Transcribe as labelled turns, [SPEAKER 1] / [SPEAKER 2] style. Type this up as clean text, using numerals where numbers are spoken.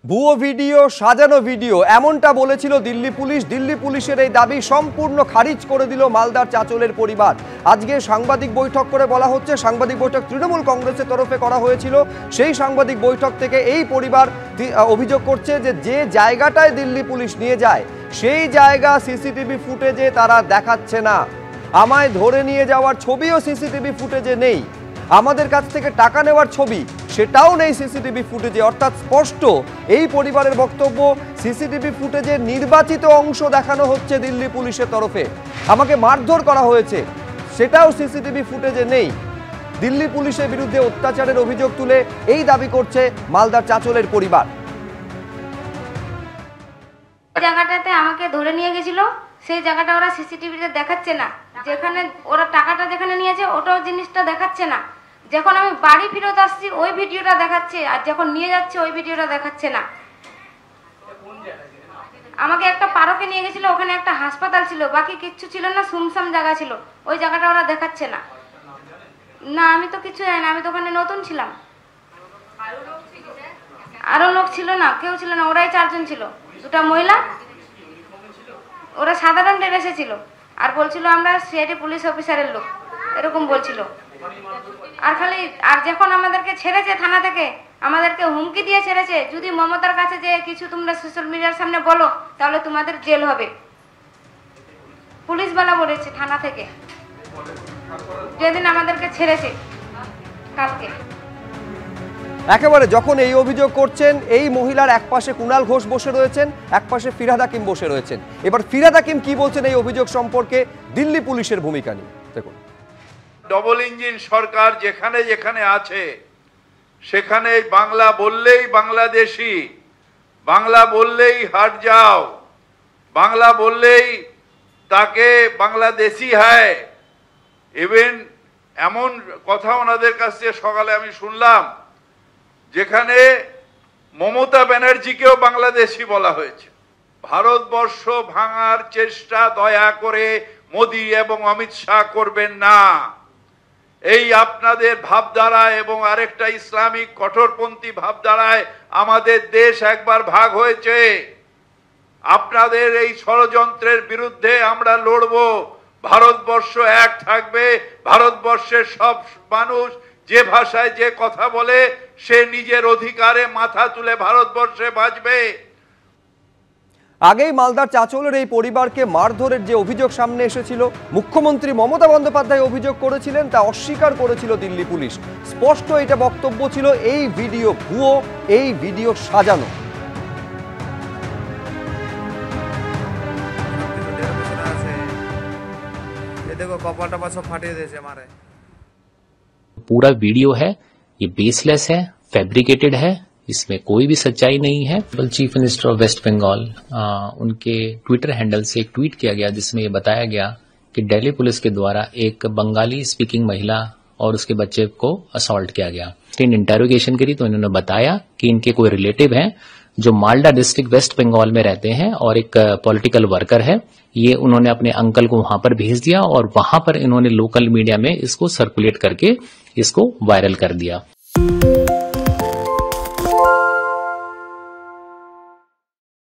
[SPEAKER 1] ভুয়ো ভিডিও, সাজানো ভিডিও এমনটা বলেছিল দিল্লি পুলিশ। দিল্লি পুলিশের এই দাবি সম্পূর্ণ খারিজ করে দিল মালদার চাঁচলের পরিবার। আজকে সাংবাদিক বৈঠক করে বলা হচ্ছে, সাংবাদিক বৈঠক তৃণমূল কংগ্রেসের তরফে করা হয়েছিল। সেই সাংবাদিক বৈঠক থেকে এই পরিবার অভিযোগ করছে যে জায়গাটায় দিল্লি পুলিশ নিয়ে যায় সেই জায়গা সিসিটিভি ফুটেজে তারা দেখাচ্ছে না। আমায় ধরে নিয়ে যাওয়ার ছবিও সিসিটিভি ফুটেজে নেই। আমাদের কাছ থেকে টাকা নেওয়ার ছবি সেটাও নেই সিসিটিভি ফুটেজে। অর্থাৎ স্পষ্ট এই পরিবারের বক্তব্য, সিসিটিভি ফুটেজে নির্বাচিত অংশ দেখানো হচ্ছে দিল্লি পুলিশের তরফে। আমাকে মারধর করা হয়েছে সেটাও সিসিটিভি ফুটেজে নেই। দিল্লি পুলিশের বিরুদ্ধে অত্যাচারের অভিযোগ তুলে এই দাবি করছে মালদার চাঁচলের পরিবার।
[SPEAKER 2] জায়গাটাতে আমাকে ধরে নিয়ে গেছিল, সেই জায়গাটা ওরা সিসিটিভিতে দেখাচ্ছে না। যেখানে ওরা টাকাটা যেখানে নিয়েছে ওটাও জিনিসটা দেখাচ্ছে না। যখন আমি বাড়ি ফেরত আসছি ওই ভিডিওটা দেখাচ্ছে, আর যখন নিয়ে যাচ্ছে ওই ভিডিওটা দেখাচ্ছে না। আমাকে একটা পার্কে নিয়ে গেছিল, ওখানে একটা হাসপাতাল ছিল, বাকি কিচ্ছু ছিল না, সুমসাম জায়গা ছিল। ওই জায়গাটা ওরা দেখাচ্ছে না। না, আমি তো কিছু জানি না, আমি তো ওখানে নতুন ছিলাম। আরো লোক ছিল না, কেউ ছিল না, ওরাই 4 জন ছিল, 2টা মহিলা। ওরা সাধারণ ড্রেসে ছিল আর বলছিল আমরা সিআইডি পুলিশ অফিসারের লোক, এরকম বলছিল। আর যখন আমাদেরকে ছেড়েছে থানা থেকে, আমাদেরকে হুমকি দিয়ে ছেড়েছে, যদি মমতার কাছে যে কিছু তোমরা সোশ্যাল মিডিয়ার সামনে বলো তাহলে তোমাদের জেল হবে। পুলিশওয়ালা বলেছে থানা থেকে, যেদিন আমাদেরকে ছেড়েছে কালকে।
[SPEAKER 1] একেবারে যখন এই অভিযোগ করছেন, এই মহিলার একপাশে কুণাল ঘোষ বসে রয়েছেন, একপাশে ফিরহাদ হাকিম বসে রয়েছেন। এবার ফিরহাদ হাকিম কি বলছেন এই অভিযোগ সম্পর্কে, দিল্লি পুলিশের ভূমিকা নিয়ে দেখুন।
[SPEAKER 3] ডবল ইঞ্জিন সরকার যেখানে যেখানে আছে সেখানে বাংলা বললেই বাংলাদেশি, বাংলা বললেই হাট যাও, বাংলা বললেই তাকে বাংলাদেশি হয়। ইভেন এমন কথা ওনাদের কাছ থেকে সকালে আমি শুনলাম যেখানে মমতা ব্যানার্জিকেও বাংলাদেশি বলা হয়েছে। ভারতবর্ষ ভাঙার চেষ্টা দয়া করে মোদি এবং অমিত শাহ করবেন না। এই আপনাদের ভাবধারা এবং আরেকটা ইসলামিক কঠোরপন্থী ভাবধারায় আমাদের দেশ একবার ভাগ হয়েছে। আপনাদের এই ষড়যন্ত্রের বিরুদ্ধে আমরা লড়ব। ভারতবর্ষ এক থাকবে। ভারতবর্ষের সব মানুষ যে ভাষায় যে কথা বলে সে নিজের অধিকারে মাথা তুলে ভারতবর্ষে বাঁচবে।
[SPEAKER 1] আগেই মালদার চাঁচলের এই পরিবারকে মারধরের যে অভিযোগ সামনে এসেছিল, মুখ্যমন্ত্রী মমতা বন্দ্যোপাধ্যায় অভিযোগ করেছিলেন, তা অস্বীকার করেছিল দিল্লি পুলিশ। স্পষ্ট এটা বক্তব্য ছিল এই ভিডিও ভুয়ো, এই ভিডিও সাজানো।
[SPEAKER 4] देखो कपाल टपा सब फाटे देছে हमारे।
[SPEAKER 5] पूरा वीडियो है, ये बेसलेस है, फैब्रिकेटेड है, इसमें कोई भी सच्चाई नहीं है। Chief minister of West Bengal उनके ट्विटर हैंडल से एक ट्वीट किया गया जिसमें ये बताया गया कि दिल्ली पुलिस के द्वारा एक बंगाली स्पीकिंग महिला और उसके बच्चे को असॉल्ट किया गया। इंटेरोगेशन करी तो इन्होंने बताया कि इनके कोई रिलेटिव हैं जो मालदा डिस्ट्रिक्ट वेस्ट बंगाल में रहते हैं और एक पॉलिटिकल वर्कर है। ये उन्होंने अपने अंकल को वहां पर भेज दिया और वहां पर इन्होंने लोकल मीडिया में इसको सर्कुलेट करके इसको वायरल कर दिया।